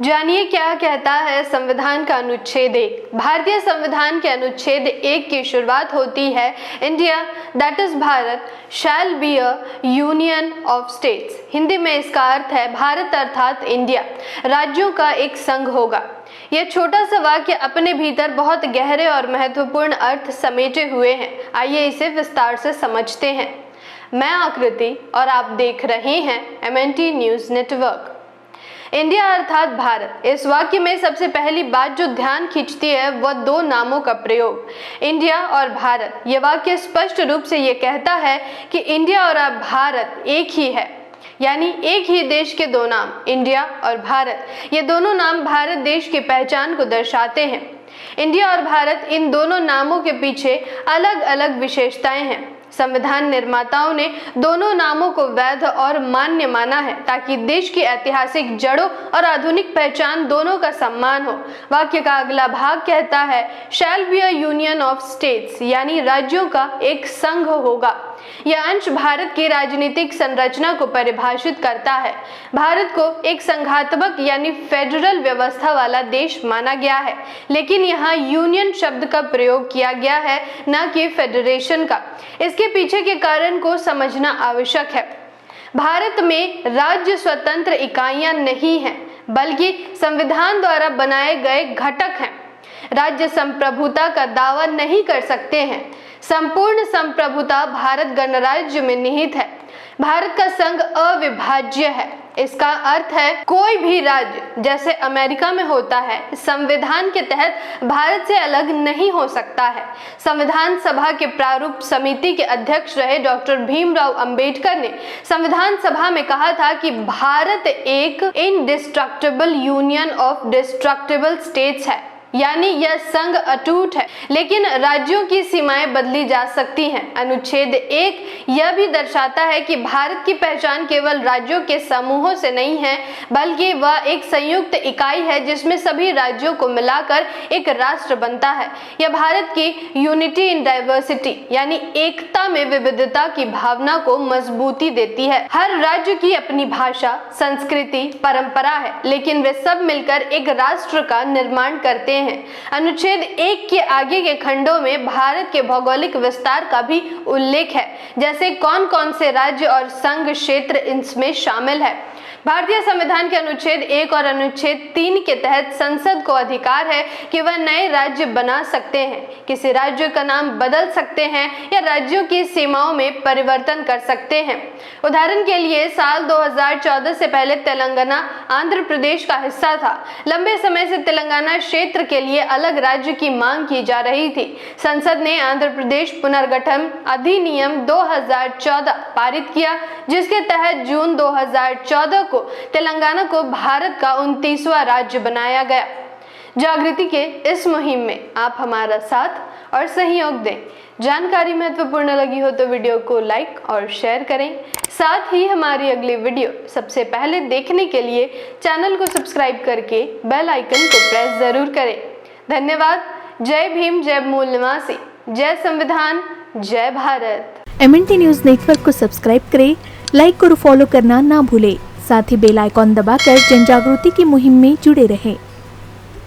जानिए क्या कहता है संविधान का अनुच्छेद 1। भारतीय संविधान के अनुच्छेद 1 की शुरुआत होती है India that is Bharat shall be a union of states. Hindi में इसका अर्थ है भारत अर्थात इंडिया राज्यों का एक संघ होगा। यह छोटा सा वाक्य अपने भीतर बहुत गहरे और महत्वपूर्ण अर्थ समेटे हुए हैं। आइए इसे विस्तार से समझते हैं। मैं आकृति और आप देख रहे हैं MNT न्यूज़ नेटवर्क। इंडिया अर्थात भारत, इस वाक्य में सबसे पहली बात जो ध्यान खींचती है वह दो नामों का प्रयोग, इंडिया और भारत। यह वाक्य स्पष्ट रूप से ये कहता है कि इंडिया और भारत एक ही है, यानी एक ही देश के दो नाम इंडिया और भारत। ये दोनों नाम भारत देश की पहचान को दर्शाते हैं। इंडिया और भारत, इन दोनों नामों के पीछे अलग अलग विशेषताएं हैं। संविधान निर्माताओं ने दोनों नामों को वैध और मान्य माना है ताकि देश की ऐतिहासिक जड़ों और आधुनिक पहचान दोनों का सम्मान हो। वाक्य का अगला भाग कहता है shall be a union of states, यानी राज्यों का एक संघ होगा। यह अंश भारत की राजनीतिक संरचना को परिभाषित करता है। भारत को एक संघात्मक यानी फेडरल व्यवस्था वाला देश माना गया है, लेकिन यहाँ यूनियन शब्द का प्रयोग किया गया है, न कि फेडरेशन का। इसके पीछे के कारण को समझना आवश्यक है। भारत में राज्य स्वतंत्र इकाइयां नहीं हैं, बल्कि संविधान द्वारा बनाए गए घटक हैं। राज्य संप्रभुता का दावा नहीं कर सकते हैं। संपूर्ण संप्रभुता भारत गणराज्य में निहित है। भारत का संघ अविभाज्य है। इसका अर्थ है कोई भी राज्य, जैसे अमेरिका में होता है, संविधान के तहत भारत से अलग नहीं हो सकता है। संविधान सभा के प्रारूप समिति के अध्यक्ष रहे डॉक्टर भीमराव अंबेडकर ने संविधान सभा में कहा था कि भारत एक indestructible union of destructible states है, यानी यह संघ अटूट है, लेकिन राज्यों की सीमाएं बदली जा सकती हैं। अनुच्छेद 1 यह भी दर्शाता है कि भारत की पहचान केवल राज्यों के समूहों से नहीं है, बल्कि वह एक संयुक्त इकाई है जिसमें सभी राज्यों को मिलाकर एक राष्ट्र बनता है। यह भारत की यूनिटी इन डाइवर्सिटी, यानी एकता में विविधता की भावना को मजबूती देती है। हर राज्य की अपनी भाषा, संस्कृति, परंपरा है, लेकिन वे सब मिलकर एक राष्ट्र का निर्माण करते हैं। अनुच्छेद 1 के आगे के खंडों में भारत के भौगोलिक विस्तार का भी उल्लेख है, जैसे कौन कौन से राज्य और संघ क्षेत्र इसमें शामिल है। भारतीय संविधान के अनुच्छेद 1 और अनुच्छेद 3 के तहत संसद को अधिकार है कि वह नए राज्य बना सकते हैं, किसी राज्य का नाम बदल सकते हैं या राज्यों की सीमाओं में परिवर्तन कर सकते हैं। उदाहरण के लिए साल 2014 से पहले तेलंगाना आंध्र प्रदेश का हिस्सा था। लंबे समय से तेलंगाना क्षेत्र के लिए अलग राज्य की मांग की जा रही थी। संसद ने आंध्र प्रदेश पुनर्गठन अधिनियम 2014 पारित किया, जिसके तहत जून 2014 को तेलंगाना को भारत का 29वां राज्य बनाया गया। जागृति के इस मुहिम में आप हमारा साथ और सहयोग दें। जानकारी महत्वपूर्ण लगी हो तो वीडियो को लाइक और शेयर करें। साथ ही हमारी अगली वीडियो सबसे पहले देखने के लिए चैनल को सब्सक्राइब करके बेल आइकन को प्रेस जरूर करें। धन्यवाद। जय भीम, जय मूल निवासी, जय संविधान, जय भारत। MNT न्यूज़ नेटवर्क को सब्सक्राइब करें, लाइक और फॉलो करना ना भूलें। साथ ही बेल आइकॉन दबाकर जन जागृति की मुहिम में जुड़े रहें।